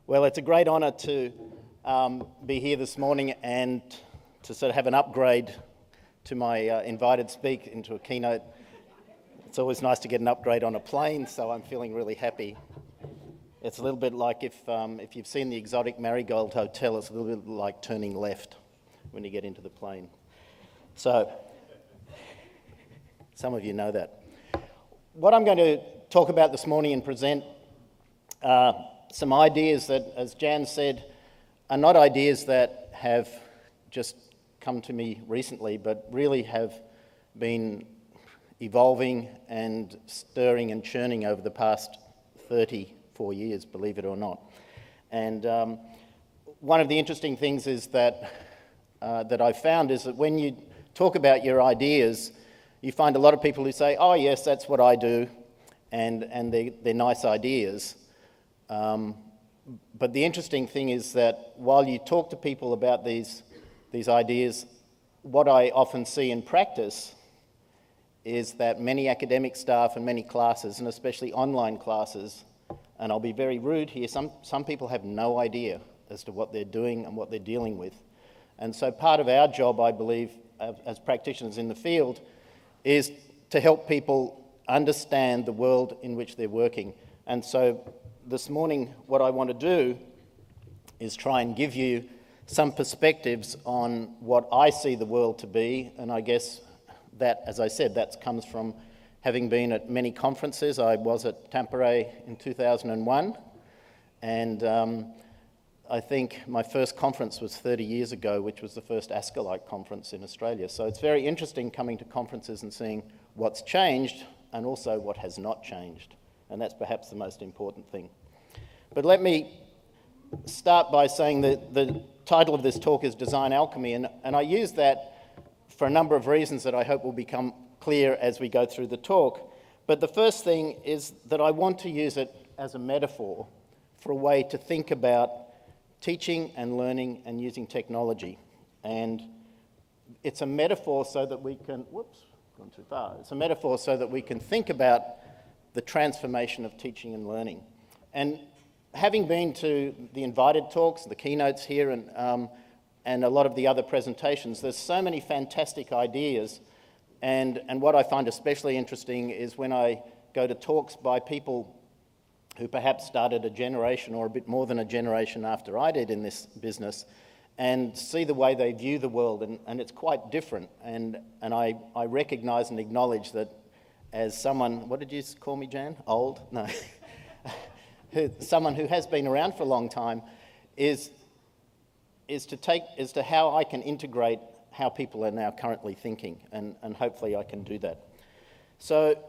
Well, it's a great honour to be here this morning and to sort of have an upgrade to my invited speak into a keynote. It's always nice to get an upgrade on a plane, so I'm feeling really happy. It's a little bit like if you've seen the exotic Marigold Hotel, it's a little bit like turning left when you get into the plane. So, some of you know that. What I'm going to talk about this morning and present some ideas that, as Jan said, are not ideas that have just come to me recently, but really have been evolving and stirring and churning over the past 34 years, believe it or not. And one of the interesting things is that I've found is that when you talk about your ideas, you find a lot of people who say, oh yes, that's what I do, and they're nice ideas. But the interesting thing is that while you talk to people about these ideas, what I often see in practice is that many academic staff and many classes, and especially online classes, and I'll be very rude here, some people have no idea as to what they're doing and what they're dealing with. And so part of our job, I believe, as practitioners in the field, is to help people understand the world in which they're working. And so this morning, what I want to do is try and give you some perspectives on what I see the world to be, and I guess that, as I said, that comes from having been at many conferences. I was at Tampere in 2001, and I think my first conference was 30 years ago, which was the first Ascolite conference in Australia. So it's very interesting coming to conferences and seeing what's changed and also what has not changed. And that's perhaps the most important thing. But let me start by saying that the title of this talk is Design Alchemy, and I use that for a number of reasons that I hope will become clear as we go through the talk. But the first thing is that I want to use it as a metaphor for a way to think about teaching and learning and using technology. And it's a metaphor so that we can, whoops, gone too far. It's a metaphor so that we can think about the transformation of teaching and learning. And having been to the invited talks, the keynotes here, and a lot of the other presentations, there's so many fantastic ideas. And what I find especially interesting is when I go to talks by people who perhaps started a generation or a bit more than a generation after I did in this business, and see the way they view the world, and it's quite different. And I recognise and acknowledge that as someone, what did you call me, Jan? Old? No. Someone who has been around for a long time is to how I can integrate how people are now currently thinking, and hopefully I can do that. So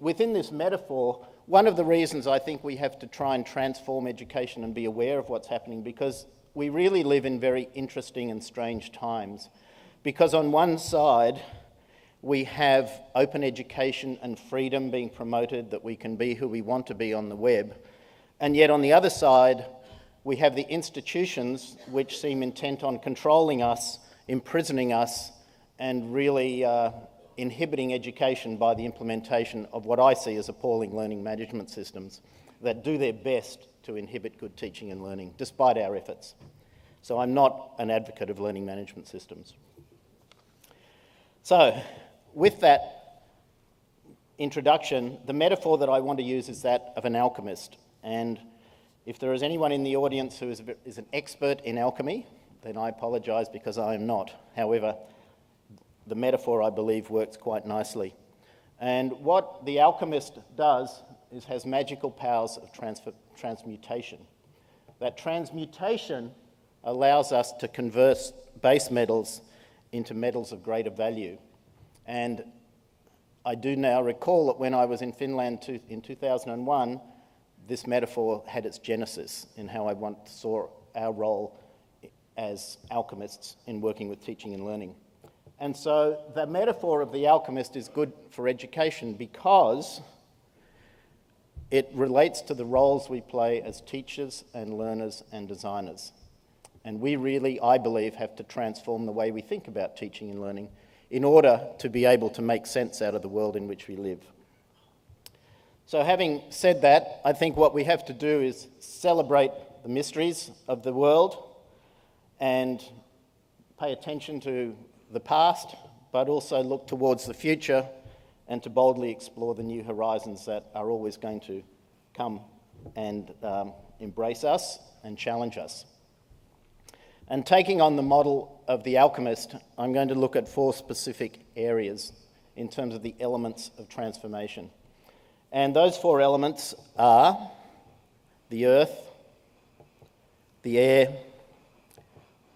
within this metaphor, one of the reasons I think we have to try and transform education and be aware of what's happening, because we really live in very interesting and strange times. Because on one side, we have open education and freedom being promoted, that we can be who we want to be on the web. And yet on the other side, we have the institutions which seem intent on controlling us, imprisoning us, and really inhibiting education by the implementation of what I see as appalling learning management systems that do their best to inhibit good teaching and learning, despite our efforts. So I'm not an advocate of learning management systems. So, with that introduction, the metaphor that I want to use is that of an alchemist. And if there is anyone in the audience who is an expert in alchemy, then I apologise because I am not. However, the metaphor, I believe, works quite nicely. And what the alchemist does is has magical powers of transmutation. That transmutation allows us to convert base metals into metals of greater value. And I do now recall that when I was in Finland in 2001, this metaphor had its genesis in how I once saw our role as alchemists in working with teaching and learning. And so the metaphor of the alchemist is good for education because it relates to the roles we play as teachers and learners and designers. And we really, I believe, have to transform the way we think about teaching and learning in order to be able to make sense out of the world in which we live. So having said that, I think what we have to do is celebrate the mysteries of the world and pay attention to the past, but also look towards the future and to boldly explore the new horizons that are always going to come and embrace us and challenge us. And taking on the model of the alchemist, I'm going to look at 4 specific areas in terms of the elements of transformation. And those 4 elements are the earth, the air,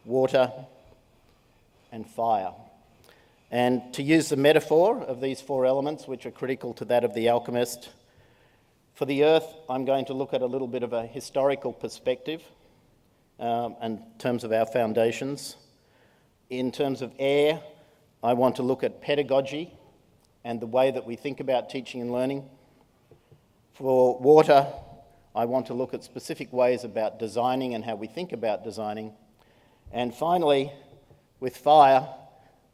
water, and fire. And to use the metaphor of these 4 elements, which are critical to that of the alchemist, for the earth, I'm going to look at a little bit of a historical perspective in terms of our foundations. In terms of air, I want to look at pedagogy and the way that we think about teaching and learning. For water, I want to look at specific ways about designing and how we think about designing. And finally, with fire,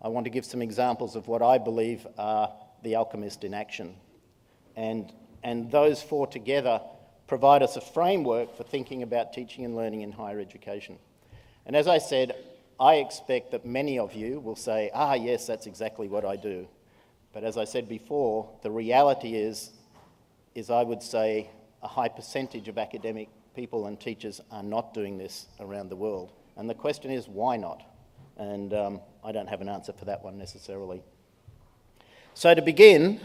I want to give some examples of what I believe are the alchemist in action. And those 4 together provide us a framework for thinking about teaching and learning in higher education. And as I said, I expect that many of you will say, yes, that's exactly what I do. But as I said before, the reality is I would say a high percentage of academic people and teachers are not doing this around the world. And the question is, why not? And I don't have an answer for that one necessarily. So to begin,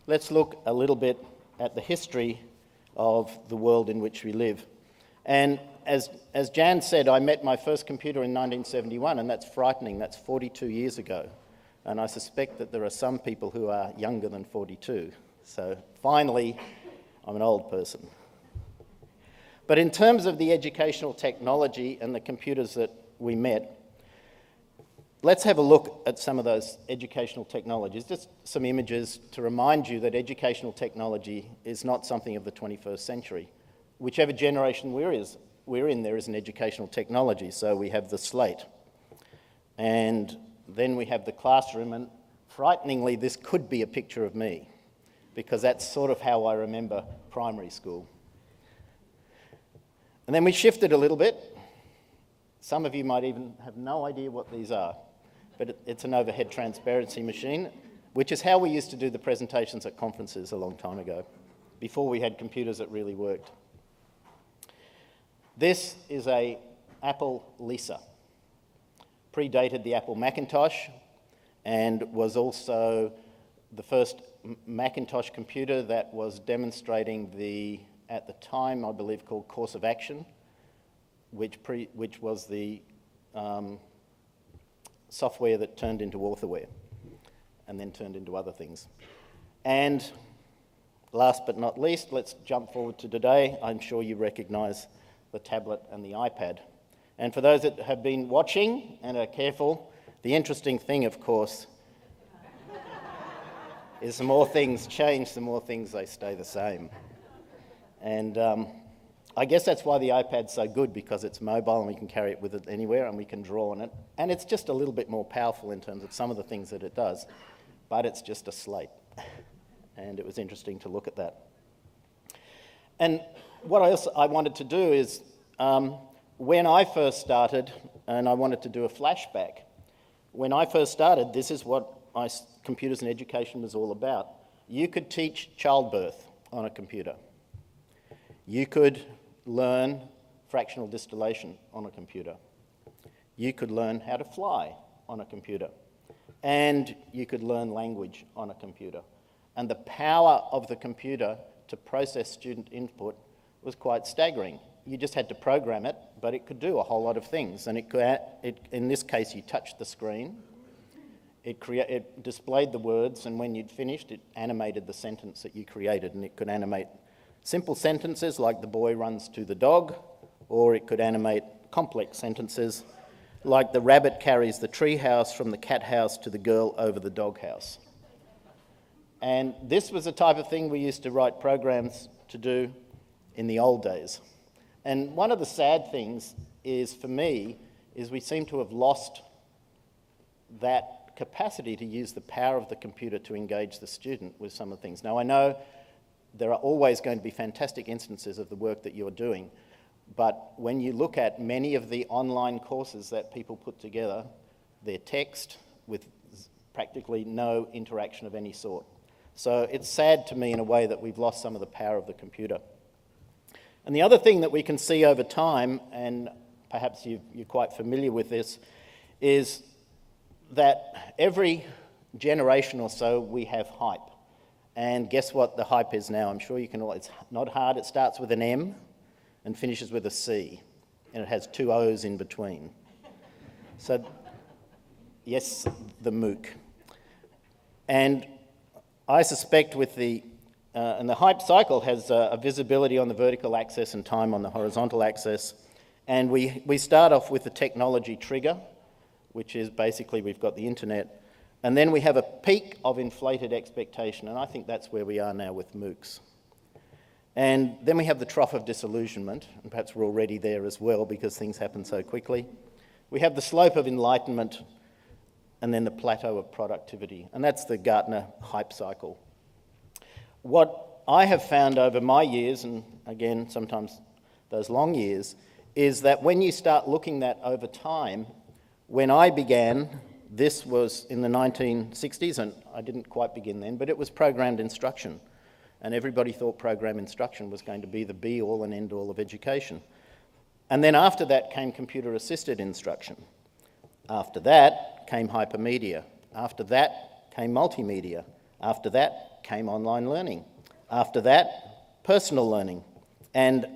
let's look a little bit at the history of the world in which we live. And as Jan said, I met my first computer in 1971, and that's frightening. That's 42 years ago. And I suspect that there are some people who are younger than 42. So finally, I'm an old person. But in terms of the educational technology and the computers that we met, let's have a look at some of those educational technologies. Just some images to remind you that educational technology is not something of the 21st century. Whichever generation we're in, there is an educational technology. So we have the slate. And then we have the classroom, and frighteningly, this could be a picture of me, because that's sort of how I remember primary school. And then we shifted a little bit. Some of you might even have no idea what these are, but it's an overhead transparency machine, which is how we used to do the presentations at conferences a long time ago, before we had computers that really worked. This is a Apple Lisa. Predated the Apple Macintosh and was also the first Macintosh computer that was demonstrating the, at the time, I believe, called course of action, which was the software that turned into authorware and then turned into other things. And last but not least, let's jump forward to today. I'm sure you recognise the tablet and the iPad. And for those that have been watching and are careful, the interesting thing, of course, is the more things change, the more things they stay the same. And I guess that's why the iPad's so good, because it's mobile and we can carry it with it anywhere and we can draw on it. And it's just a little bit more powerful in terms of some of the things that it does, but it's just a slate. And it was interesting to look at that. And what I wanted to do is, when I first started, and I wanted to do a flashback, when I first started, this is what computers and education was all about. You could teach childbirth on a computer. You could learn fractional distillation on a computer. You could learn how to fly on a computer. And you could learn language on a computer. And the power of the computer to process student input was quite staggering. You just had to program it, but it could do a whole lot of things. And in this case, you touched the screen. It displayed the words, and when you'd finished, it animated the sentence that you created. And it could animate simple sentences like the boy runs to the dog, or it could animate complex sentences like the rabbit carries the tree house from the cat house to the girl over the dog house. And this was the type of thing we used to write programs to do in the old days. And one of the sad things is, for me, is we seem to have lost that capacity to use the power of the computer to engage the student with some of the things. Now, I know there are always going to be fantastic instances of the work that you're doing. But when you look at many of the online courses that people put together, they're text with practically no interaction of any sort. So it's sad to me in a way that we've lost some of the power of the computer. And the other thing that we can see over time, and perhaps you're quite familiar with this, is that every generation or so we have hype. And guess what the hype is now? I'm sure you can all, it's not hard, it starts with an M and finishes with a C, and it has 2 O's in between. So, yes, the MOOC. And I suspect with and the hype cycle has a visibility on the vertical axis and time on the horizontal axis. And we start off with the technology trigger, which is basically we've got the internet. And then we have a peak of inflated expectation, and I think that's where we are now with MOOCs. And then we have the trough of disillusionment, and perhaps we're already there as well because things happen so quickly. We have the slope of enlightenment, and then the plateau of productivity, and that's the Gartner hype cycle. What I have found over my years, and again, sometimes those long years, is that when you start looking at over time, when I began, this was in the 1960s, and I didn't quite begin then, but it was programmed instruction. And everybody thought program instruction was going to be the be-all and end-all of education. And then after that came computer-assisted instruction. After that came hypermedia. After that came multimedia. After that came online learning. After that, personal learning. And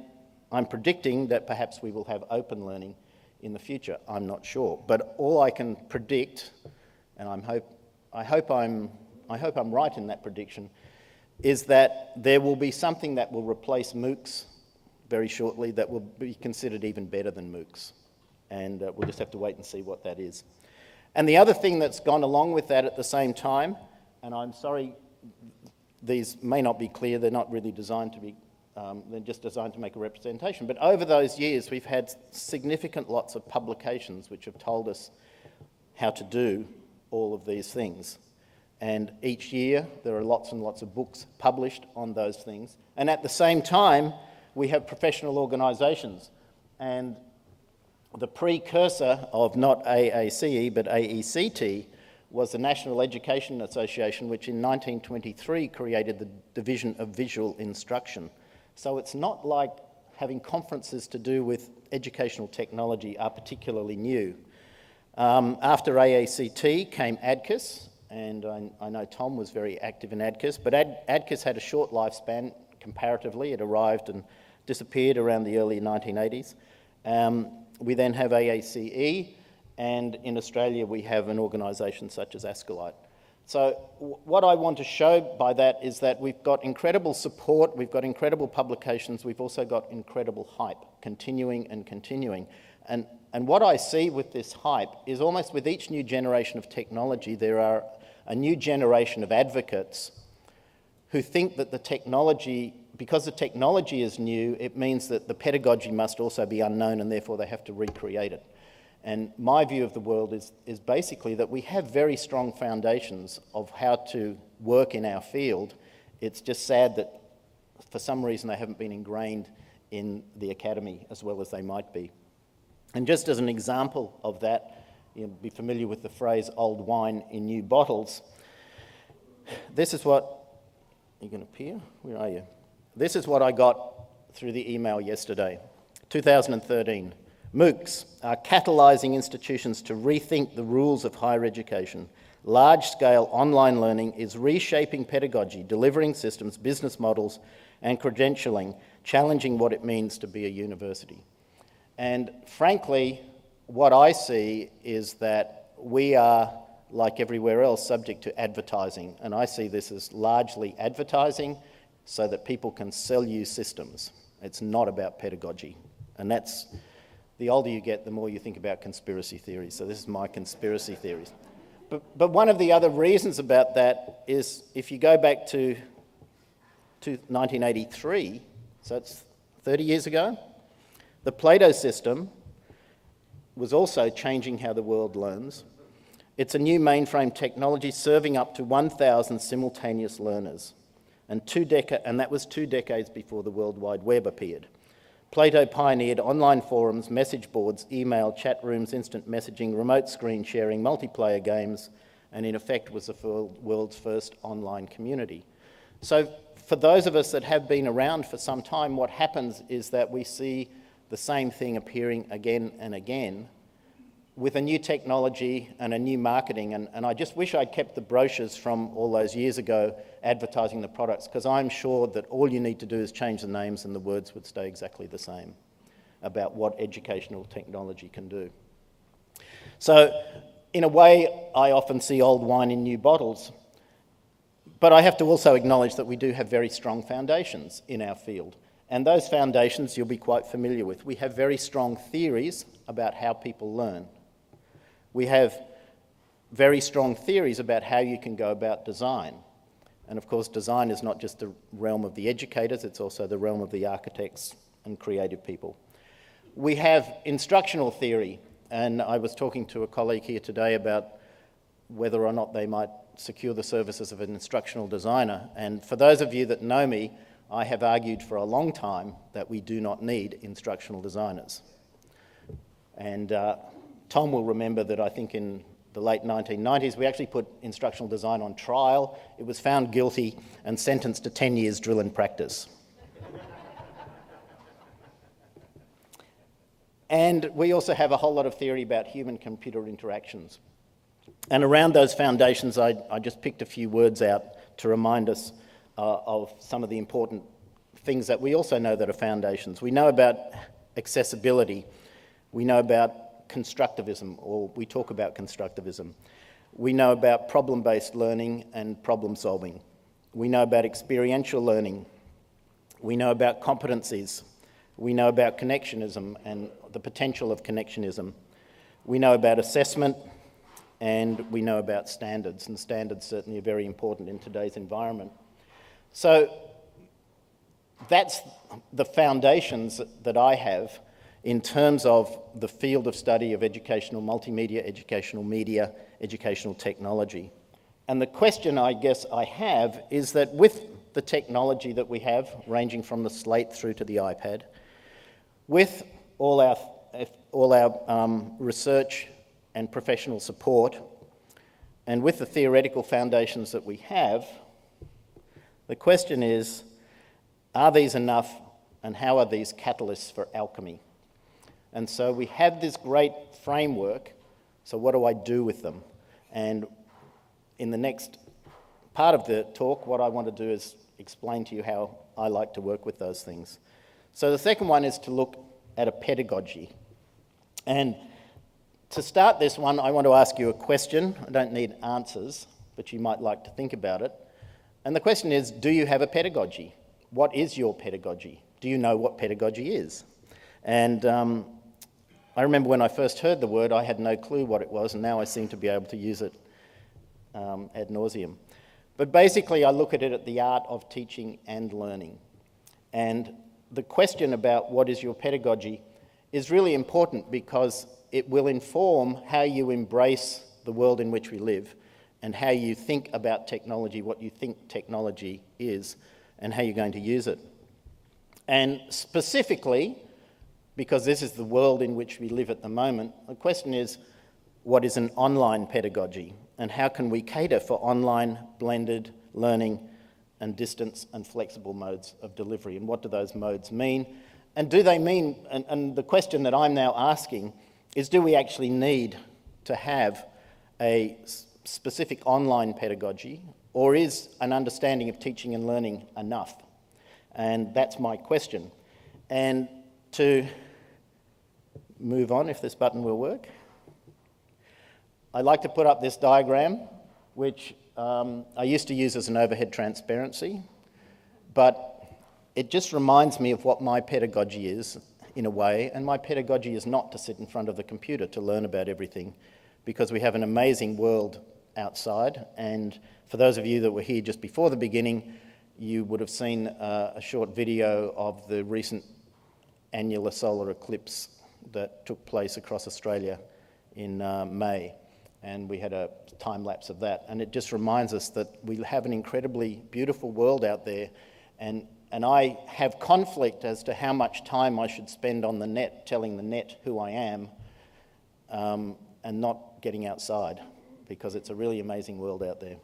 I'm predicting that perhaps we will have open learning in the future. I'm not sure. But all I can predict, and I hope I'm right in that prediction, is that there will be something that will replace MOOCs very shortly that will be considered even better than MOOCs. And we'll just have to wait and see what that is. And the other thing that's gone along with that at the same time, and I'm sorry, these may not be clear, they're not really designed to be, they're just designed to make a representation. But over those years, we've had significant lots of publications which have told us how to do all of these things. And each year, there are lots and lots of books published on those things. And at the same time, we have professional organisations. And the precursor of not AACE, but AECT, was the National Education Association, which in 1923 created the Division of Visual Instruction. So it's not like having conferences to do with educational technology are particularly new. After AACT came ADCIS, and I know Tom was very active in ADCIS, but ADCIS had a short lifespan comparatively. It arrived and disappeared around the early 1980s. We then have AACE, and in Australia we have an organisation such as Ascolite. So what I want to show by that is that we've got incredible support, we've got incredible publications, we've also got incredible hype, continuing and continuing. And what I see with this hype is almost with each new generation of technology, there are a new generation of advocates who think that the technology, because the technology is new, it means that the pedagogy must also be unknown and therefore they have to recreate it. And my view of the world is basically that we have very strong foundations of how to work in our field. It's just sad that for some reason they haven't been ingrained in the academy as well as they might be. And just as an example of that, you'll be familiar with the phrase old wine in new bottles. This is what, are you going to appear? Where are you? This is what I got through the email yesterday, 2013. MOOCs are catalysing institutions to rethink the rules of higher education. Large-scale online learning is reshaping pedagogy, delivering systems, business models, and credentialing, challenging what it means to be a university. And frankly, what I see is that we are, like everywhere else, subject to advertising. And I see this as largely advertising so that people can sell you systems. It's not about pedagogy. And that's, the older you get, the more you think about conspiracy theories. So this is my conspiracy theories. But one of the other reasons about that is if you go back to 1983, so it's 30 years ago, the Plato system was also changing how the world learns. It's a new mainframe technology serving up to 1,000 simultaneous learners. and that was 2 decades before the World Wide Web appeared. Plato pioneered online forums, message boards, email, chat rooms, instant messaging, remote screen sharing, multiplayer games, and in effect was the world's first online community. So for those of us that have been around for some time, what happens is that we see the same thing appearing again and again with a new technology and a new marketing. And I just wish I'd kept the brochures from all those years ago advertising the products, because I'm sure that all you need to do is change the names and the words would stay exactly the same about what educational technology can do. So in a way, I often see old wine in new bottles, but I have to also acknowledge that we do have very strong foundations in our field. And those foundations you'll be quite familiar with. We have very strong theories about how people learn. We have very strong theories about how you can go about design. And of course, design is not just the realm of the educators, it's also the realm of the architects and creative people. We have instructional theory, and I was talking to a colleague here today about whether or not they might secure the services of an instructional designer. And for those of you that know me, I have argued for a long time that we do not need instructional designers. And Tom will remember that I think in the late 1990s, we actually put instructional design on trial. It was found guilty and sentenced to 10 years drill and practice. And we also have a whole lot of theory about human-computer interactions. And around those foundations, I just picked a few words out to remind us of some of the important things that we also know that are foundations. We know about accessibility. We know about constructivism, or we talk about constructivism. We know about problem-based learning and problem solving. We know about experiential learning. We know about competencies. We know about connectionism and the potential of connectionism. We know about assessment, and we know about standards, and standards certainly are very important in today's environment. So that's the foundations that I have in terms of the field of study of educational multimedia, educational media, educational technology. And the question I guess I have is that with the technology that we have, ranging from the slate through to the iPad, with all our research and professional support, and with the theoretical foundations that we have, the question is, are these enough, and how are these catalysts for alchemy? And so we have this great framework, so what do I do with them? And in the next part of the talk, what I want to do is explain to you how I like to work with those things. So the second one is to look at a pedagogy. And to start this one, I want to ask you a question. I don't need answers, but you might like to think about it. And the question is, do you have a pedagogy? What is your pedagogy? Do you know what pedagogy is? And I remember when I first heard the word, I had no clue what it was, and now I seem to be able to use it ad nauseum. But basically, I look at it at the art of teaching and learning. And the question about what is your pedagogy is really important because it will inform how you embrace the world in which we live and how you think about technology, what you think technology is, and how you're going to use it. And specifically, because this is the world in which we live at the moment, the question is, what is an online pedagogy? And how can we cater for online, blended learning and distance and flexible modes of delivery? And what do those modes mean? And do they mean, and the question that I'm now asking is, do we actually need to have a specific online pedagogy, or is an understanding of teaching and learning enough? And that's my question. And to move on, if this button will work, I like to put up this diagram, which I used to use as an overhead transparency, but it just reminds me of what my pedagogy is, in a way, and my pedagogy is not to sit in front of the computer to learn about everything, because we have an amazing world outside, and for those of you that were here just before the beginning, you would have seen a short video of the recent annular solar eclipse that took place across Australia in May. and we had a time lapse of that. And it just reminds us that we have an incredibly beautiful world out there, and I have conflict as to how much time I should spend on the net, telling the net who I am, and not getting outside, because it's a really amazing world out there.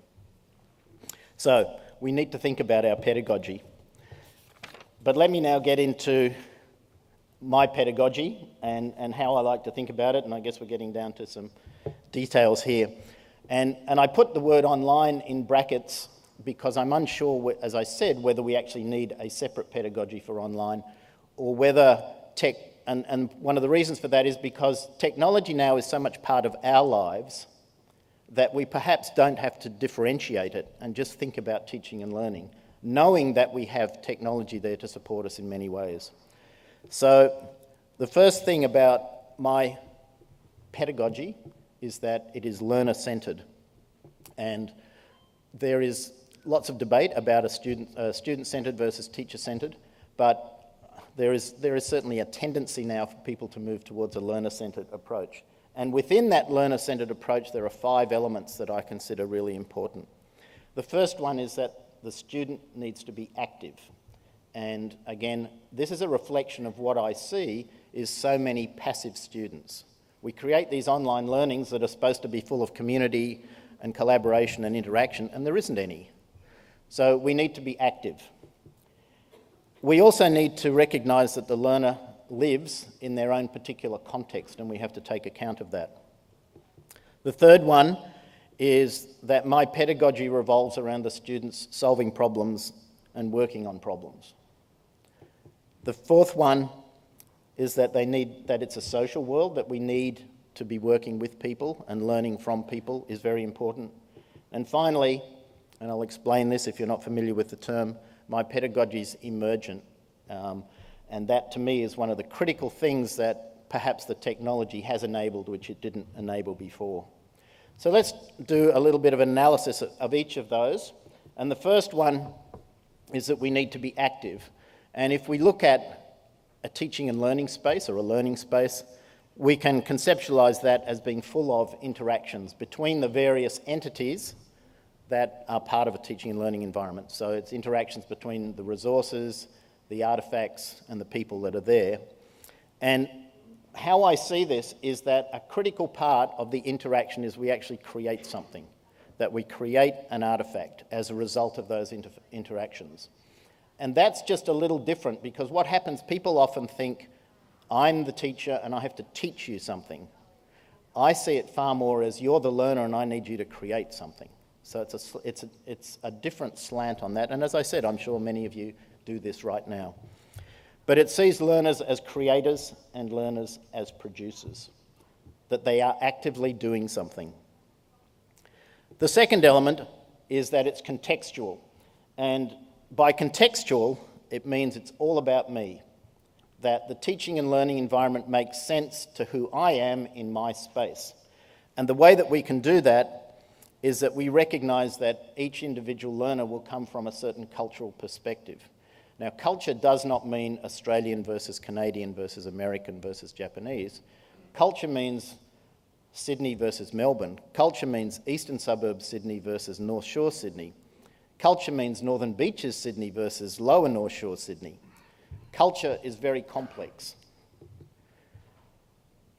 So we need to think about our pedagogy. But let me now get into my pedagogy and how I like to think about it, and I guess we're getting down to some details here. And I put the word online in brackets because I'm unsure, as I said, whether we actually need a separate pedagogy for online, or whether tech, and one of the reasons for that is because technology now is so much part of our lives that we perhaps don't have to differentiate it and just think about teaching and learning, knowing that we have technology there to support us in many ways. So the first thing about my pedagogy is that it is learner-centered. And there is lots of debate about a student-centered versus teacher-centered, but there is certainly a tendency now for people to move towards a learner-centered approach. And within that learner-centered approach, there are 5 elements that I consider really important. The first one is that the student needs to be active. And again, this is a reflection of what I see is so many passive students. We create these online learnings that are supposed to be full of community and collaboration and interaction, and there isn't any. So we need to be active. We also need to recognise that the learner lives in their own particular context, and we have to take account of that. The third one is that my pedagogy revolves around the students solving problems and working on problems. The fourth one is that it's a social world, that we need to be working with people and learning from people is very important. And finally, and I'll explain this if you're not familiar with the term, my pedagogy is emergent. And that to me is one of the critical things that perhaps the technology has enabled, which it didn't enable before. So let's do a little bit of analysis of each of those. And the first one is that we need to be active. And if we look at a teaching and learning space or a learning space, we can conceptualize that as being full of interactions between the various entities that are part of a teaching and learning environment. So it's interactions between the resources, the artifacts, and the people that are there. And how I see this is that a critical part of the interaction is we actually create something, that we create an artifact as a result of those interactions. And that's just a little different, because what happens, people often think, I'm the teacher and I have to teach you something. I see it far more as you're the learner and I need you to create something. So it's a different slant on that. And as I said, I'm sure many of you do this right now. But it sees learners as creators and learners as producers, that they are actively doing something. The second element is that it's contextual. And by contextual, it means it's all about me, that the teaching and learning environment makes sense to who I am in my space. And the way that we can do that is that we recognise that each individual learner will come from a certain cultural perspective. Now, culture does not mean Australian versus Canadian versus American versus Japanese. Culture means Sydney versus Melbourne. Culture means Eastern Suburbs Sydney versus North Shore Sydney. Culture means Northern Beaches Sydney versus Lower North Shore Sydney. Culture is very complex.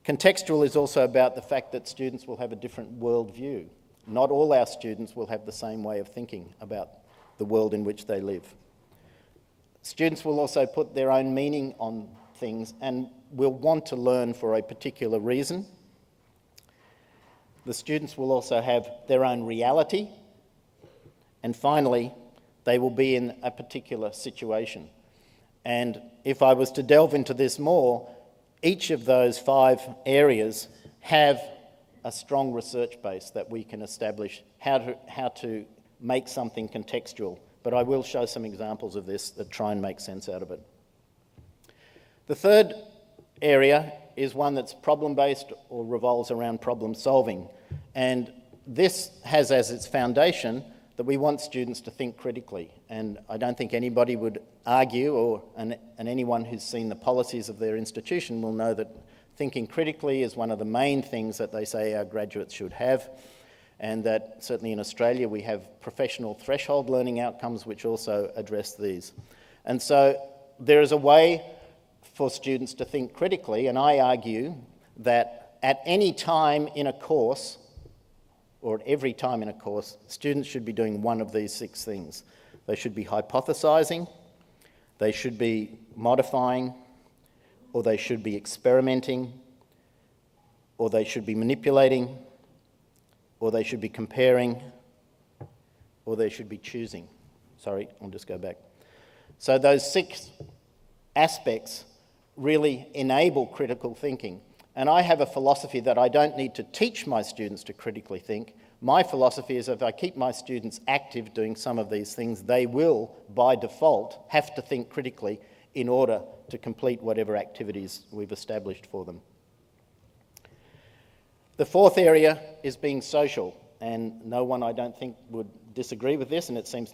Contextual is also about the fact that students will have a different worldview. Not all our students will have the same way of thinking about the world in which they live. Students will also put their own meaning on things and will want to learn for a particular reason. The students will also have their own reality. And finally, they will be in a particular situation. And if I was to delve into this more, each of those 5 areas have a strong research base that we can establish how to make something contextual. But I will show some examples of this that try and make sense out of it. The third area is one that's problem-based or revolves around problem solving. And this has as its foundation that we want students to think critically. And I don't think anybody would argue, and anyone who's seen the policies of their institution will know that thinking critically is one of the main things that they say our graduates should have, and that certainly in Australia we have professional threshold learning outcomes which also address these. And so there is a way for students to think critically, and I argue that at any time in a course, or at every time in a course, students should be doing one of these 6 things. They should be hypothesizing, they should be modifying, or they should be experimenting, or they should be manipulating, or they should be comparing, or they should be choosing. Sorry, I'll just go back. So those 6 aspects really enable critical thinking. And I have a philosophy that I don't need to teach my students to critically think. My philosophy is if I keep my students active doing some of these things, they will, by default, have to think critically in order to complete whatever activities we've established for them. The 4th area is being social, and no one, I don't think, would disagree with this, and it seems,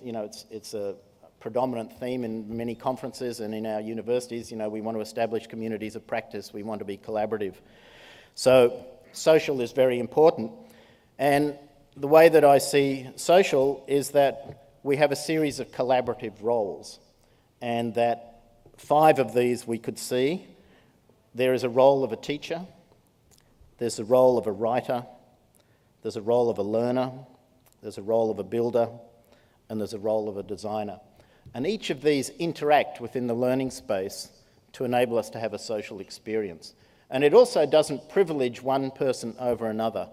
it's a predominant theme in many conferences and in our universities. We want to establish communities of practice, we want to be collaborative. So social is very important, and the way that I see social is that we have a series of collaborative roles, and that 5 of these we could see. There is a role of a teacher, there's a role of a writer, there's a role of a learner, there's a role of a builder, and there's a role of a designer. And each of these interact within the learning space to enable us to have a social experience. And it also doesn't privilege one person over another.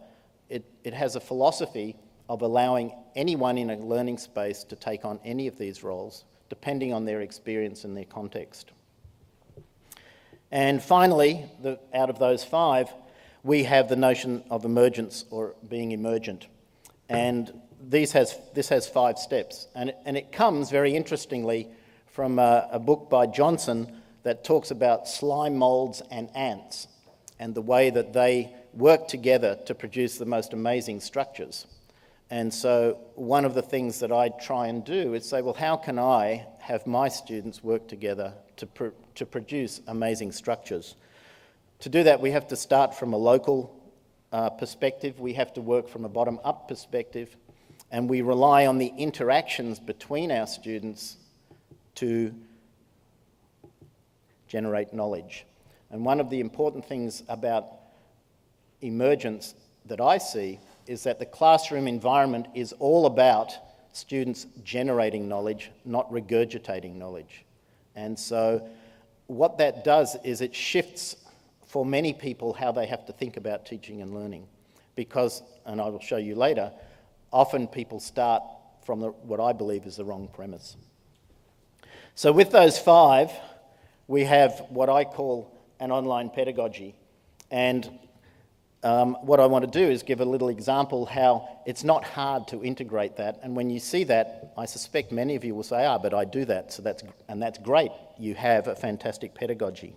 It has a philosophy of allowing anyone in a learning space to take on any of these roles, depending on their experience and their context. And finally, out of those 5, we have the notion of emergence, or being emergent. And this has 5 steps. And it comes, very interestingly, from a book by Johnson that talks about slime molds and ants and the way that they work together to produce the most amazing structures. And so one of the things that I try and do is say, well, how can I have my students work together to produce amazing structures? To do that, we have to start from a local perspective, we have to work from a bottom-up perspective, and we rely on the interactions between our students to generate knowledge. And one of the important things about emergence that I see is that the classroom environment is all about students generating knowledge, not regurgitating knowledge. And so what that does is it shifts for many people how they have to think about teaching and learning. Because, and I will show you later, often people start from what I believe is the wrong premise. So with those 5, we have what I call an online pedagogy. And what I want to do is give a little example how it's not hard to integrate that. And when you see that, I suspect many of you will say, but I do that, so that's great. You have a fantastic pedagogy.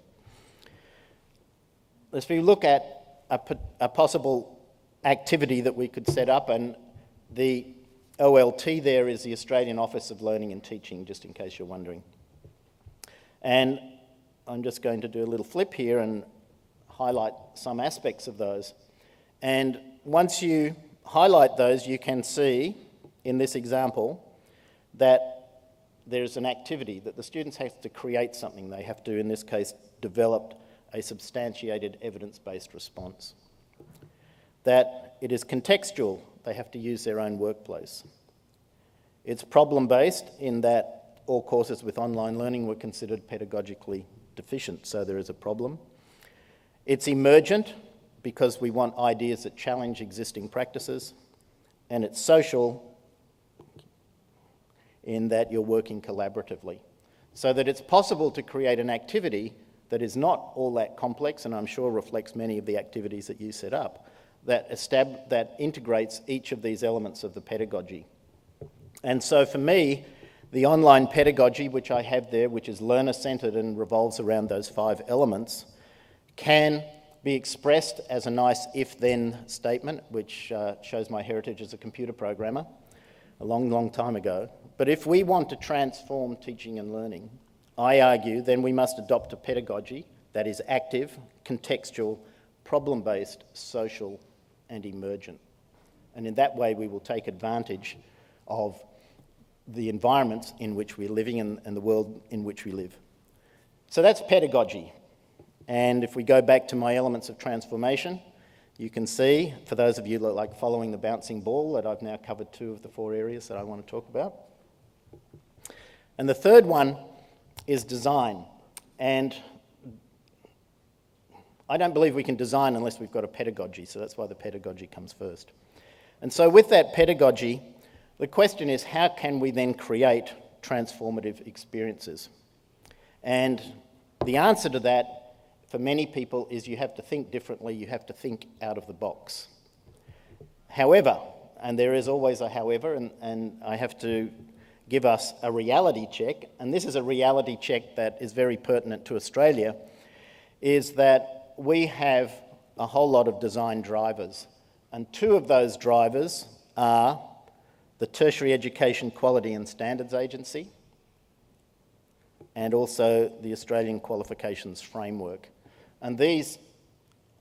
If we look at a possible activity that we could set up, and the OLT there is the Australian Office of Learning and Teaching, just in case you're wondering. And I'm just going to do a little flip here and highlight some aspects of those. And once you highlight those, you can see in this example that there's an activity that the students have to create something. They have to, in this case, develop a substantiated evidence-based response. That it is contextual. They have to use their own workplace. It's problem-based in that all courses with online learning were considered pedagogically deficient, so there is a problem. It's emergent because we want ideas that challenge existing practices, and it's social in that you're working collaboratively. So that it's possible to create an activity that is not all that complex, and I'm sure reflects many of the activities that you set up, that integrates each of these elements of the pedagogy. And so for me, the online pedagogy, which I have there, which is learner-centered and revolves around those 5 elements, can be expressed as a nice if-then statement, which shows my heritage as a computer programmer a long, long time ago. But if we want to transform teaching and learning, I argue, then we must adopt a pedagogy that is active, contextual, problem-based, social, and emergent. And in that way, we will take advantage of the environments in which we're living and the world in which we live. So that's pedagogy. And if we go back to my elements of transformation, you can see, for those of you that like following the bouncing ball, that I've now covered 2 of the 4 areas that I want to talk about. And the third one is design. And I don't believe we can design unless we've got a pedagogy, so that's why the pedagogy comes first. And so with that pedagogy, the question is, how can we then create transformative experiences? And the answer to that, for many people, is you have to think differently, you have to think out of the box. However, and there is always a however, and I have to give us a reality check, and this is a reality check that is very pertinent to Australia, is that we have a whole lot of design drivers. And 2 of those drivers are the Tertiary Education Quality and Standards Agency and also the Australian Qualifications Framework. And these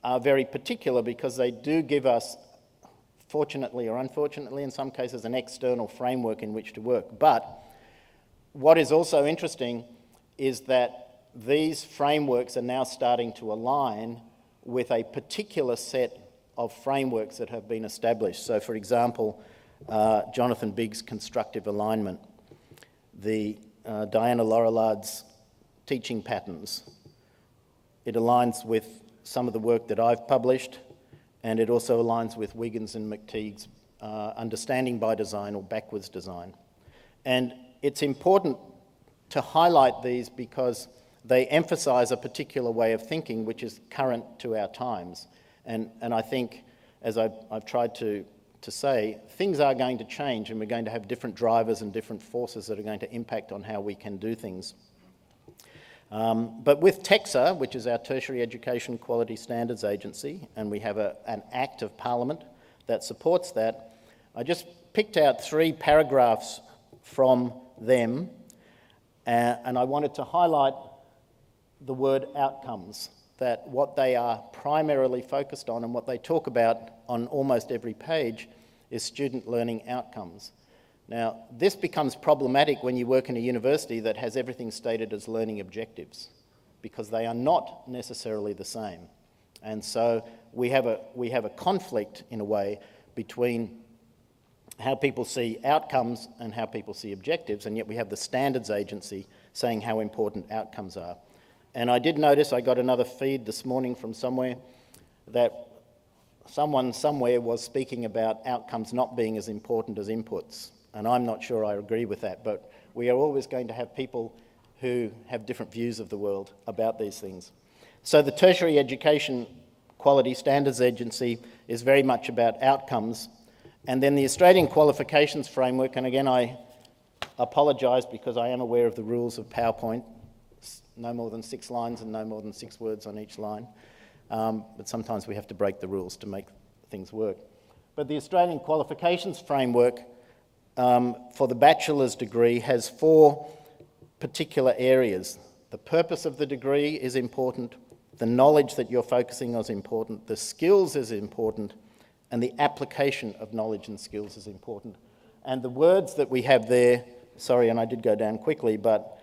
are very particular because they do give us, fortunately or unfortunately in some cases, an external framework in which to work. But what is also interesting is that these frameworks are now starting to align with a particular set of frameworks that have been established. So, for example, Jonathan Bigg's constructive alignment, the Diana Laurelard's teaching patterns. It aligns with some of the work that I've published, and it also aligns with Wiggins and McTeague's understanding by design or backwards design. And it's important to highlight these because they emphasise a particular way of thinking which is current to our times. And I think, as I've tried to say, things are going to change and we're going to have different drivers and different forces that are going to impact on how we can do things. But with TEXA, which is our Tertiary Education Quality Standards Agency, and we have an Act of Parliament that supports that, I just picked out 3 paragraphs from them, and I wanted to highlight the word outcomes, that what they are primarily focused on and what they talk about on almost every page is student learning outcomes. Now, this becomes problematic when you work in a university that has everything stated as learning objectives, because they are not necessarily the same. And so we have a conflict, in a way, between how people see outcomes and how people see objectives, and yet we have the standards agency saying how important outcomes are. And I did notice, I got another feed this morning from somewhere, that someone somewhere was speaking about outcomes not being as important as inputs. And I'm not sure I agree with that, but we are always going to have people who have different views of the world about these things. So the Tertiary Education Quality Standards Agency is very much about outcomes. And then the Australian Qualifications Framework, and again I apologise because I am aware of the rules of PowerPoint, no more than 6 lines and no more than 6 words on each line. But sometimes we have to break the rules to make things work. But the Australian Qualifications Framework for the bachelor's degree has 4 particular areas. The purpose of the degree is important, the knowledge that you're focusing on is important, the skills is important, and the application of knowledge and skills is important. And the words that we have there, sorry, and I did go down quickly, but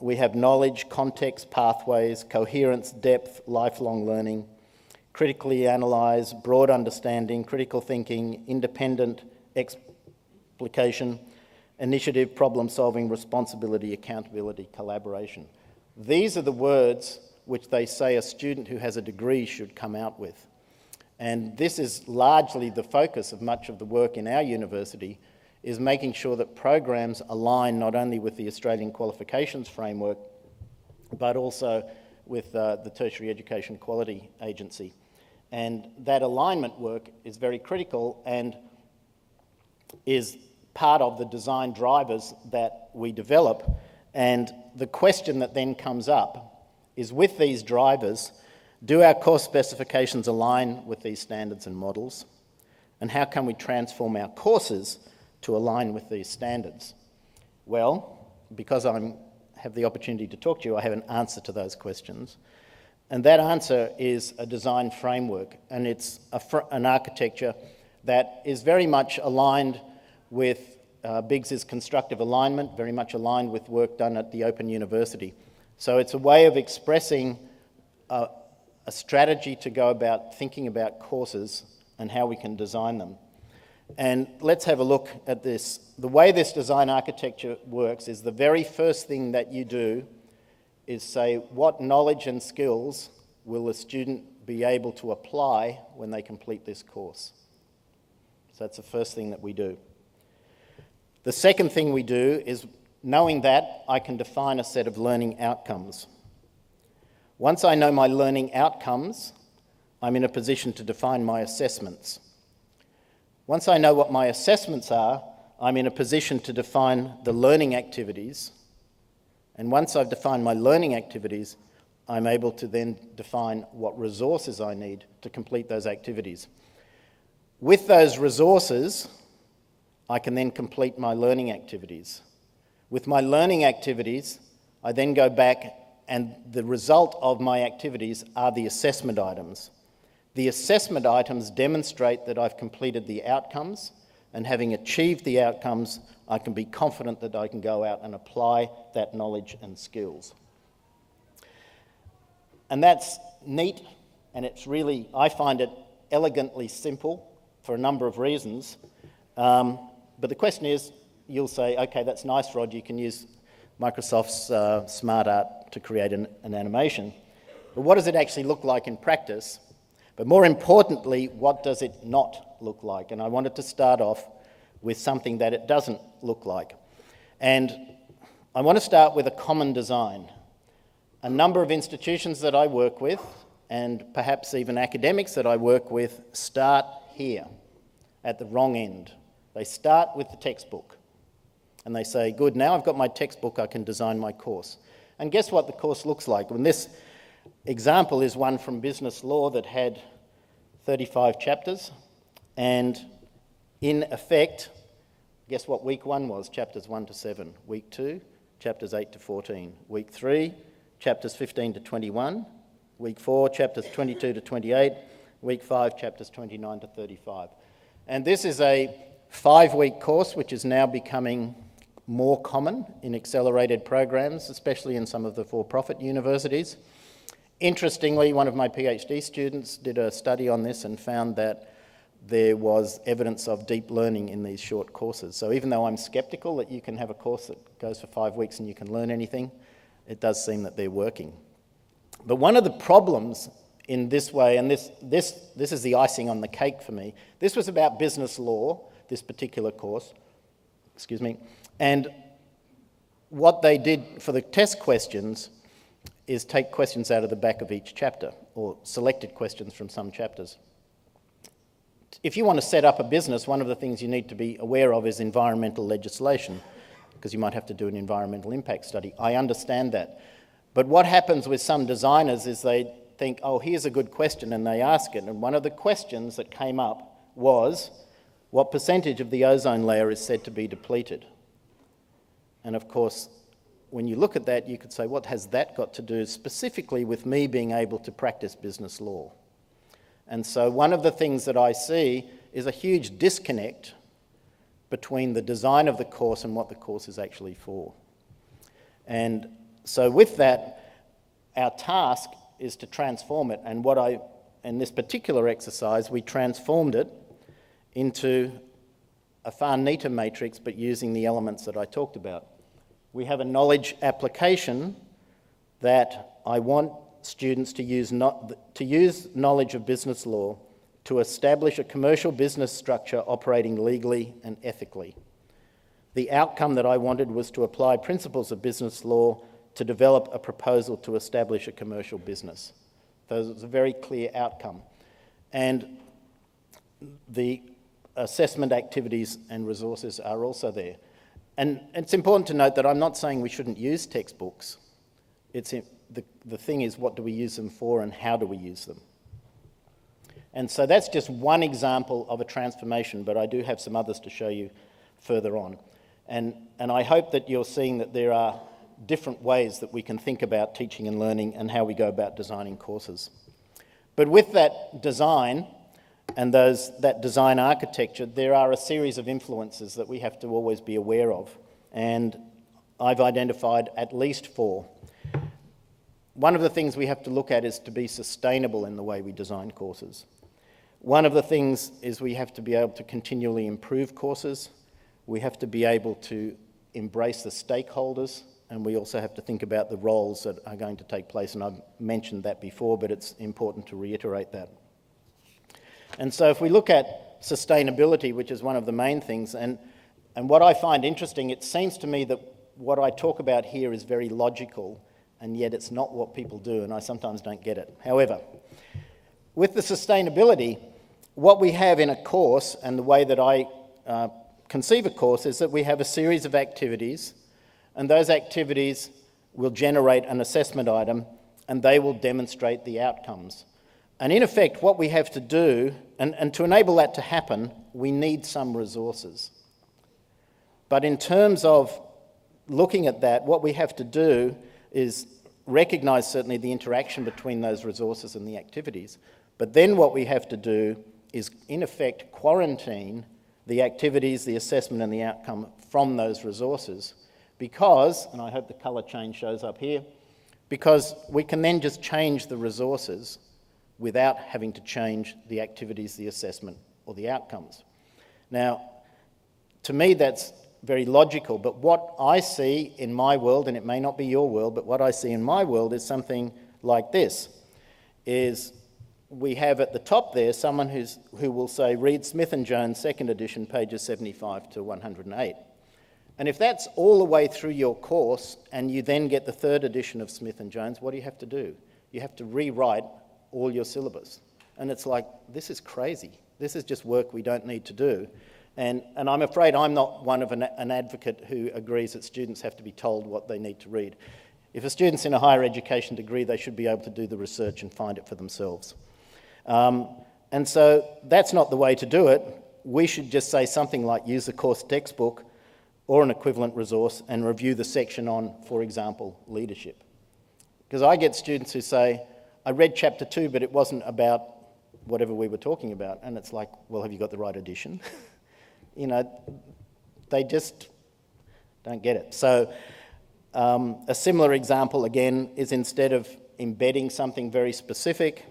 we have knowledge, context, pathways, coherence, depth, lifelong learning, critically analyse, broad understanding, critical thinking, independent explication, initiative, problem solving, responsibility, accountability, collaboration. These are the words which they say a student who has a degree should come out with. And this is largely the focus of much of the work in our university, is making sure that programs align not only with the Australian Qualifications Framework, but also with the Tertiary Education Quality Agency. And that alignment work is very critical and is part of the design drivers that we develop. And the question that then comes up is, with these drivers, do our course specifications align with these standards and models? And how can we transform our courses to align with these standards? Well, because I have the opportunity to talk to you, I have an answer to those questions. And that answer is a design framework, and it's an architecture that is very much aligned with Biggs's constructive alignment, very much aligned with work done at the Open University. So it's a way of expressing a strategy to go about thinking about courses and how we can design them. And let's have a look at this. The way this design architecture works is the very first thing that you do is say, what knowledge and skills will a student be able to apply when they complete this course? So that's the first thing that we do. The second thing we do is, knowing that, I can define a set of learning outcomes. Once I know my learning outcomes, I'm in a position to define my assessments. Once I know what my assessments are, I'm in a position to define the learning activities. And once I've defined my learning activities, I'm able to then define what resources I need to complete those activities. With those resources, I can then complete my learning activities. With my learning activities, I then go back, and the result of my activities are the assessment items. The assessment items demonstrate that I've completed the outcomes, and having achieved the outcomes, I can be confident that I can go out and apply that knowledge and skills. And that's neat, and it's really, I find it elegantly simple for a number of reasons. But the question is, you'll say, okay, that's nice, Rod, you can use Microsoft's Smart Art to create an animation. But what does it actually look like in practice? But more importantly, what does it not look like? And I wanted to start off with something that it doesn't look like. And I want to start with a common design. A number of institutions that I work with, and perhaps even academics that I work with, start here, at the wrong end. They start with the textbook. And they say, good, now I've got my textbook, I can design my course. And guess what the course looks like? And this example is one from business law that had 35 chapters. And in effect, guess what week 1 was? Chapters 1 to 7. Week 2, chapters 8 to 14. Week 3, chapters 15 to 21. Week 4, chapters 22 to 28. Week 5, chapters 29 to 35. And this is a 5-week course, which is now becoming more common in accelerated programs, especially in some of the for-profit universities. Interestingly, one of my PhD students did a study on this and found that there was evidence of deep learning in these short courses. So even though I'm skeptical that you can have a course that goes for 5 weeks and you can learn anything, it does seem that they're working. But one of the problems in this way, and this is the icing on the cake for me, this was about business law, this particular course, and what they did for the test questions is take questions out of the back of each chapter, or selected questions from some chapters. If you want to set up a business, one of the things you need to be aware of is environmental legislation, because you might have to do an environmental impact study. I understand that. But what happens with some designers is they think, oh, here's a good question, and they ask it. And one of the questions that came up was, what percentage of the ozone layer is said to be depleted? And of course, when you look at that, you could say, what has that got to do specifically with me being able to practice business law? And so one of the things that I see is a huge disconnect between the design of the course and what the course is actually for. And so with that, our task is to transform it. And in this particular exercise, we transformed it into a far neater matrix, but using the elements that I talked about. We have a knowledge application that I want students to use knowledge of business law to establish a commercial business structure operating legally and ethically. The outcome that I wanted was to apply principles of business law to develop a proposal to establish a commercial business. So it was a very clear outcome. And the assessment activities and resources are also there. And it's important to note that I'm not saying we shouldn't use textbooks. The thing is, what do we use them for and how do we use them? And so that's just one example of a transformation, but I do have some others to show you further on. And I hope that you're seeing that there are different ways that we can think about teaching and learning and how we go about designing courses. But with that design and that design architecture, there are a series of influences that we have to always be aware of. And I've identified at least 4. One of the things we have to look at is to be sustainable in the way we design courses. One of the things is we have to be able to continually improve courses. We have to be able to embrace the stakeholders, and we also have to think about the roles that are going to take place, and I've mentioned that before, but it's important to reiterate that. And so if we look at sustainability, which is one of the main things, and what I find interesting, it seems to me that what I talk about here is very logical, and yet it's not what people do, and I sometimes don't get it. However, with the sustainability, what we have in a course, and the way that I conceive a course, is that we have a series of activities, and those activities will generate an assessment item, and they will demonstrate the outcomes. And in effect, what we have to do, and to enable that to happen, we need some resources. But in terms of looking at that, what we have to do is recognise certainly the interaction between those resources and the activities. But then what we have to do is, in effect, quarantine the activities, the assessment and the outcome from those resources. Because, and I hope the colour change shows up here, because we can then just change the resources without having to change the activities, the assessment or the outcomes. Now, to me that's very logical, but what I see in my world, and it may not be your world, but what I see in my world is something like this, is we have at the top there someone who will say, read Smith & Jones, 2nd edition, pages 75 to 108. And if that's all the way through your course, and you then get the 3rd edition of Smith & Jones, what do you have to do? You have to rewrite all your syllabus. And it's like, this is crazy. This is just work we don't need to do. And I'm afraid I'm not one of an advocate who agrees that students have to be told what they need to read. If a student's in a higher education degree, they should be able to do the research and find it for themselves. And so that's not the way to do it. We should just say something like use the course textbook or an equivalent resource and review the section on, for example, leadership. Because I get students who say, I read chapter 2, but it wasn't about whatever we were talking about. And it's like, well, have you got the right edition? You know, they just don't get it. So a similar example, again, is instead of embedding something very specific,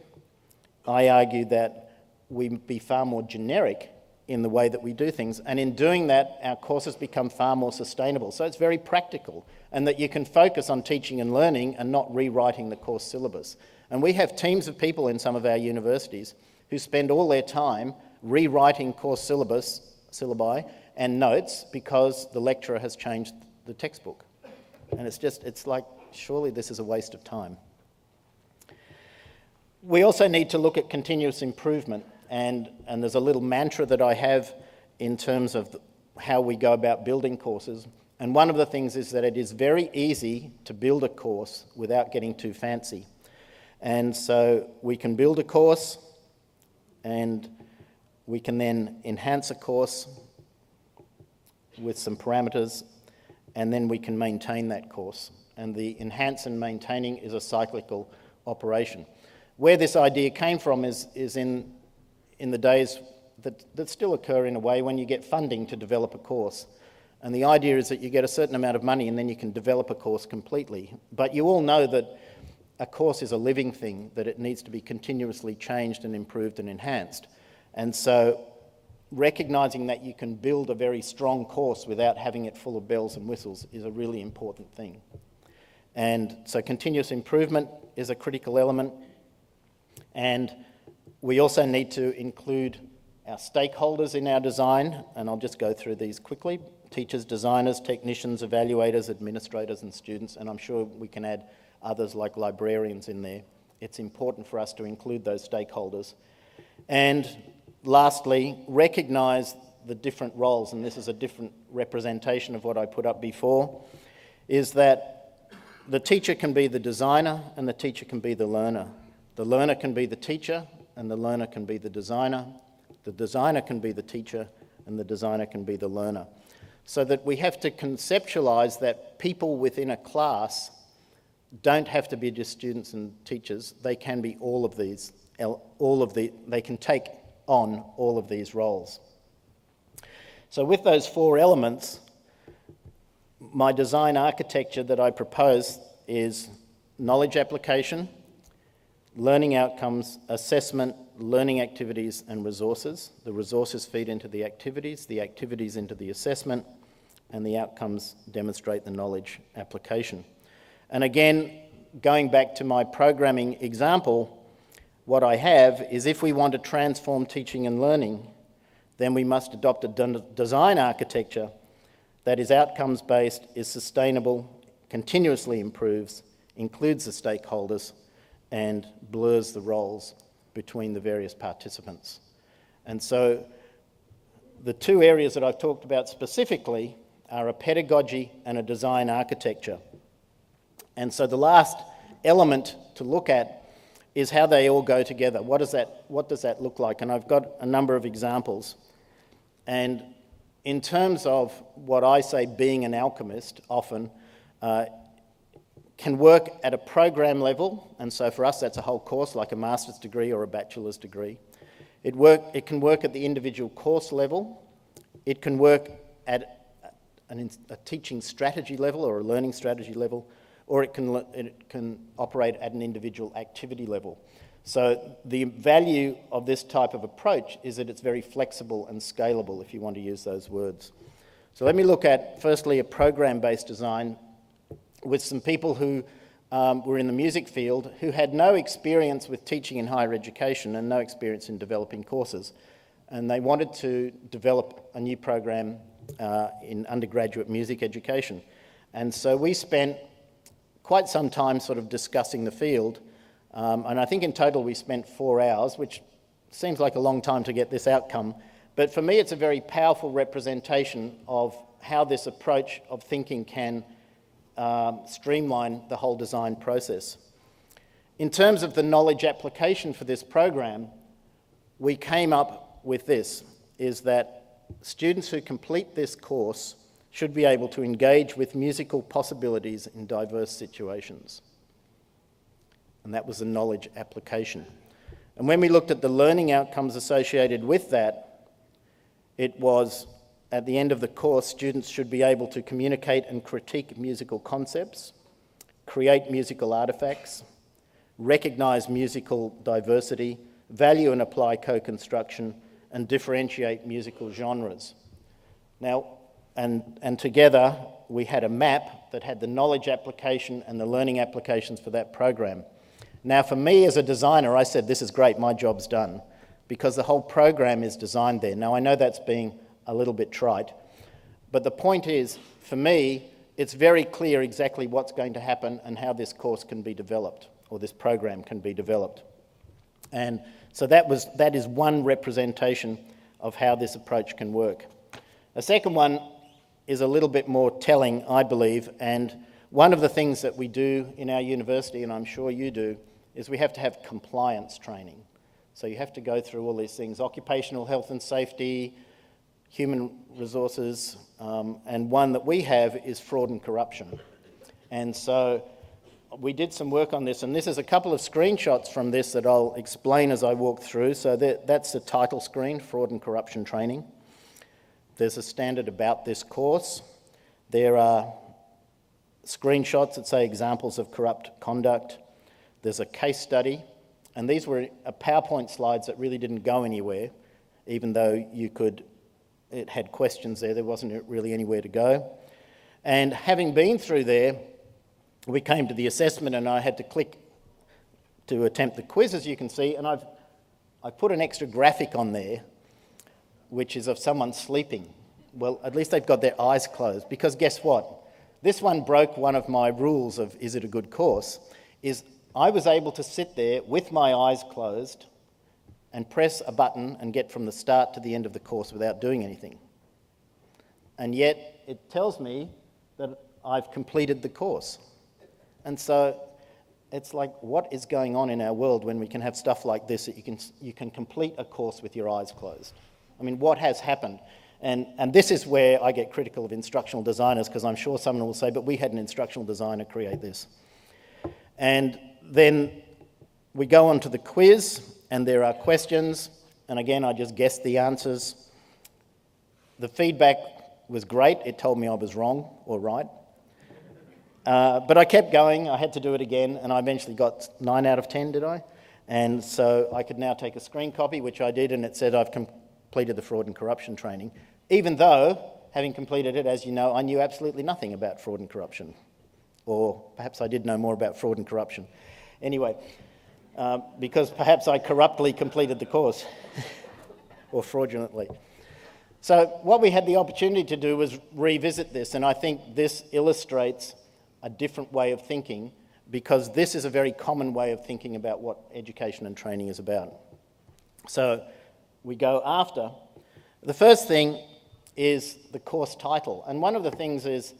I argue that we be far more generic in the way that we do things. And in doing that, our courses become far more sustainable. So it's very practical, and that you can focus on teaching and learning and not rewriting the course syllabus. And we have teams of people in some of our universities who spend all their time rewriting course syllabi and notes because the lecturer has changed the textbook. And it's like, surely this is a waste of time. We also need to look at continuous improvement, and there's a little mantra that I have in terms of how we go about building courses. And one of the things is that it is very easy to build a course without getting too fancy. And so we can build a course, and we can then enhance a course with some parameters, and then we can maintain that course. And the enhance and maintaining is a cyclical operation. Where this idea came from is in the days that still occur in a way when you get funding to develop a course. And the idea is that you get a certain amount of money and then you can develop a course completely. But you all know that a course is a living thing, that it needs to be continuously changed and improved and enhanced. And so recognising that you can build a very strong course without having it full of bells and whistles is a really important thing. And so continuous improvement is a critical element. And we also need to include our stakeholders in our design, and I'll just go through these quickly. Teachers, designers, technicians, evaluators, administrators and students, and I'm sure we can add others like librarians in there. It's important for us to include those stakeholders. And lastly, recognise the different roles, and this is a different representation of what I put up before, is that the teacher can be the designer and the teacher can be the learner. The learner can be the teacher and the learner can be the designer. The designer can be the teacher and the designer can be the learner. so that we have to conceptualize that people within a class don't have to be just students and teachers. They can be all of these, they can take on all of these roles. So with those four elements, my design architecture that I propose is knowledge application, learning outcomes, assessment, learning activities, and resources. The resources feed into the activities into the assessment, and the outcomes demonstrate the knowledge application. And again, going back to my programming example, what I have is if we want to transform teaching and learning, then we must adopt a design architecture that is outcomes-based, is sustainable, continuously improves, includes the stakeholders, and blurs the roles between the various participants. And so the two areas that I've talked about specifically are a pedagogy and a design architecture. And so the last element to look at is how they all go together. What does that look like? And I've got a number of examples. And in terms of what I say being an alchemist, often can work at a program level, and so for us that's a whole course like a master's degree or a bachelor's degree. It can work at the individual course level. It can work at a teaching strategy level or a learning strategy level, or it can operate at an individual activity level. So the value of this type of approach is that it's very flexible and scalable, if you want to use those words. So let me look at, firstly, a program-based design with some people who were in the music field who had no experience with teaching in higher education and no experience in developing courses. And they wanted to develop a new program in undergraduate music education. And so we spent quite some time sort of discussing the field. And I think in total we spent 4 hours, which seems like a long time to get this outcome. But for me, it's a very powerful representation of how this approach of thinking can streamline the whole design process. In terms of the knowledge application for this program, we came up with this, is that students who complete this course should be able to engage with musical possibilities in diverse situations. And that was the knowledge application. And when we looked at the learning outcomes associated with that, it was at the end of the course, students should be able to communicate and critique musical concepts, create musical artifacts, recognise musical diversity, value and apply co-construction, and differentiate musical genres. Now, and together we had a map that had the knowledge application and the learning applications for that program. Now, for me as a designer, I said, this is great, my job's done, because the whole program is designed there. Now, I know that's being a little bit trite, but the point is, for me, it's very clear exactly what's going to happen and how this course can be developed, or this program can be developed. And so that is one representation of how this approach can work. A second one is a little bit more telling, I believe, and one of the things that we do in our university, and I'm sure you do, is we have to have compliance training. So you have to go through all these things, occupational health and safety, human resources, and one that we have is fraud and corruption. And so we did some work on this, and this is a couple of screenshots from this that I'll explain as I walk through. So that's the title screen, Fraud and Corruption Training. There's a standard about this course. There are screenshots that say examples of corrupt conduct. There's a case study, and these were PowerPoint slides that really didn't go anywhere, even though it had questions there wasn't really anywhere to go. And having been through there, we came to the assessment and I had to click to attempt the quiz, as you can see, and I've put an extra graphic on there, which is of someone sleeping. Well, at least they've got their eyes closed, because guess what? This one broke one of my rules of is it a good course, is I was able to sit there with my eyes closed and press a button and get from the start to the end of the course without doing anything. And yet it tells me that I've completed the course. And so it's like, what is going on in our world when we can have stuff like this that you can complete a course with your eyes closed? I mean, what has happened? And this is where I get critical of instructional designers, because I'm sure someone will say, but we had an instructional designer create this. And then we go on to the quiz, and there are questions, and again, I just guessed the answers. The feedback was great. It told me I was wrong or right. But I kept going. I had to do it again, and I eventually got 9 out of 10, did I? And so I could now take a screen copy, which I did, and it said I've completed the fraud and corruption training, even though, having completed it, as you know, I knew absolutely nothing about fraud and corruption. Or perhaps I did know more about fraud and corruption. Anyway, because perhaps I corruptly completed the course, or fraudulently. So what we had the opportunity to do was revisit this, and I think this illustrates a different way of thinking, because this is a very common way of thinking about what education and training is about. So we go after. The first thing is the course title, and one of the things is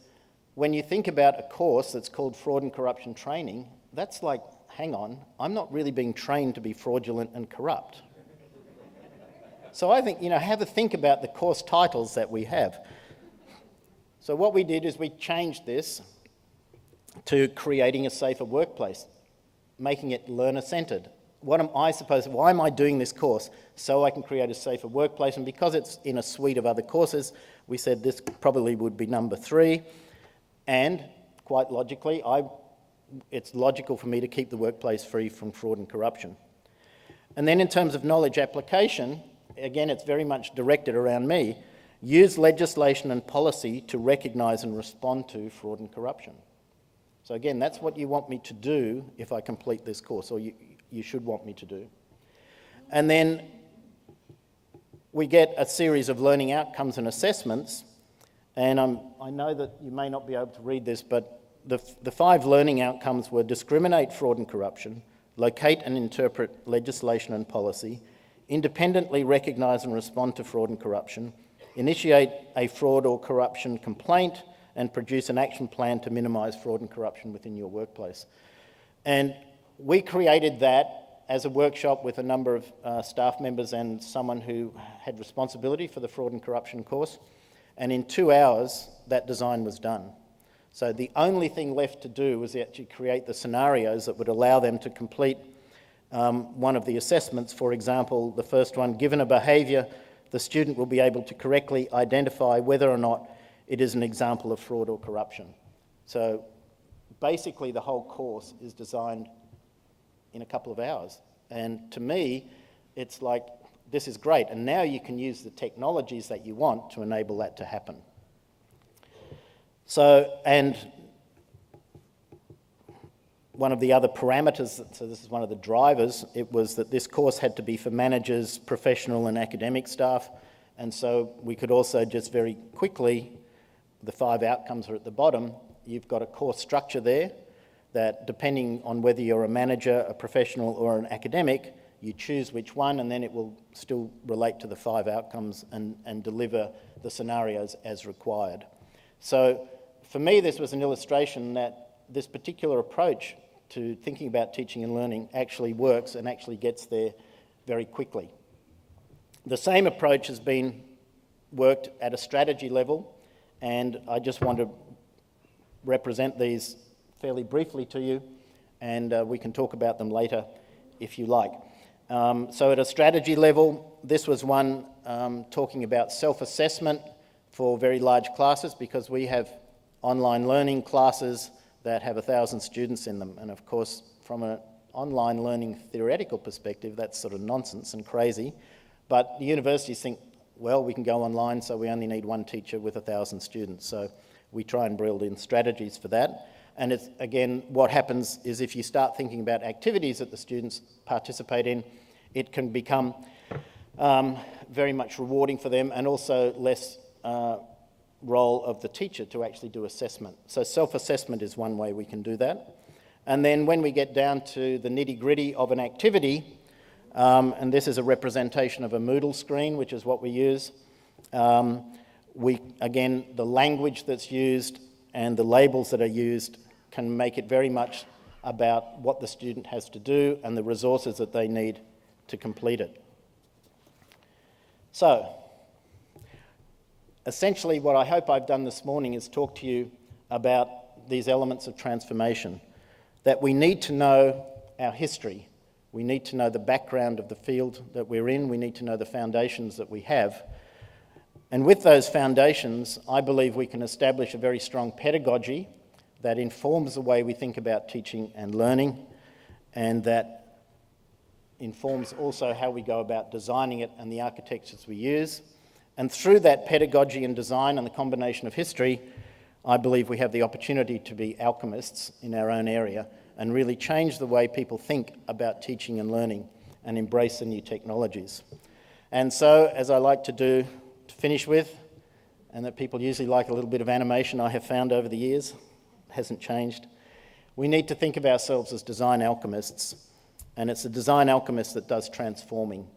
when you think about a course that's called Fraud and Corruption Training, that's like, hang on, I'm not really being trained to be fraudulent and corrupt. So I think, have a think about the course titles that we have. So what we did is we changed this to creating a safer workplace, making it learner-centered. Why am I doing this course? So I can create a safer workplace, and because it's in a suite of other courses, we said this probably would be number 3, and quite logically, it's logical for me to keep the workplace free from fraud and corruption. And then in terms of knowledge application, again, it's very much directed around me. Use legislation and policy to recognise and respond to fraud and corruption. So again, that's what you want me to do if I complete this course, or you should want me to do. And then we get a series of learning outcomes and assessments, and I know that you may not be able to read this, but the 5 learning outcomes were discriminate fraud and corruption, locate and interpret legislation and policy, independently recognise and respond to fraud and corruption, initiate a fraud or corruption complaint, and produce an action plan to minimise fraud and corruption within your workplace. And we created that as a workshop with a number of staff members and someone who had responsibility for the fraud and corruption course. And in 2 hours, that design was done. So the only thing left to do was actually create the scenarios that would allow them to complete one of the assessments. For example, the first one, given a behaviour, the student will be able to correctly identify whether or not it is an example of fraud or corruption. So basically the whole course is designed in a couple of hours. And to me, it's like, this is great. And now you can use the technologies that you want to enable that to happen. So, and one of the other parameters, so this is one of the drivers, it was that this course had to be for managers, professional and academic staff. And so we could also just very quickly, the 5 outcomes are at the bottom, you've got a course structure there that depending on whether you're a manager, a professional or an academic, you choose which one, and then it will still relate to the 5 outcomes and deliver the scenarios as required. So for me, this was an illustration that this particular approach to thinking about teaching and learning actually works and actually gets there very quickly. The same approach has been worked at a strategy level, and I just want to represent these fairly briefly to you, and we can talk about them later if you like. So at a strategy level, this was one talking about self-assessment for very large classes, because we have online learning classes that have 1,000 students in them. And of course, from an online learning theoretical perspective, that's sort of nonsense and crazy. But the universities think, well, we can go online, so we only need 1 teacher with 1,000 students. So we try and build in strategies for that. And it's, again, what happens is if you start thinking about activities that the students participate in, it can become very much rewarding for them, and also less role of the teacher to actually do assessment. So self-assessment is one way we can do that. And then when we get down to the nitty-gritty of an activity, and this is a representation of a Moodle screen, which is what we use, again, the language that's used and the labels that are used can make it very much about what the student has to do and the resources that they need to complete it. So, essentially what I hope I've done this morning is talk to you about these elements of transformation, that we need to know our history. We need to know the background of the field that we're in. We need to know the foundations that we have. And with those foundations, I believe we can establish a very strong pedagogy that informs the way we think about teaching and learning, and that informs also how we go about designing it and the architectures we use. And through that pedagogy and design and the combination of history, I believe we have the opportunity to be alchemists in our own area and really change the way people think about teaching and learning and embrace the new technologies. And so, as I like to do, to finish with, and that people usually like a little bit of animation I have found over the years, hasn't changed, we need to think of ourselves as design alchemists, and it's the design alchemist that does transforming.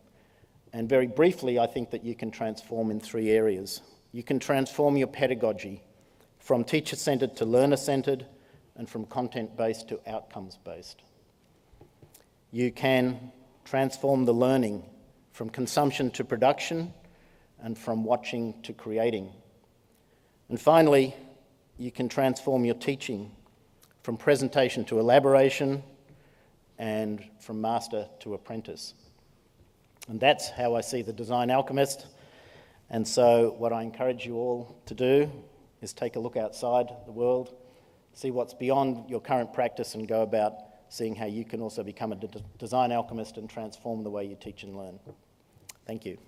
And very briefly, I think that you can transform in 3 areas. You can transform your pedagogy from teacher-centered to learner-centered, and from content-based to outcomes-based. You can transform the learning from consumption to production, and from watching to creating. And finally, you can transform your teaching from presentation to elaboration, and from master to apprentice. And that's how I see the design alchemist. And so what I encourage you all to do is take a look outside the world, see what's beyond your current practice, and go about seeing how you can also become a design alchemist and transform the way you teach and learn. Thank you.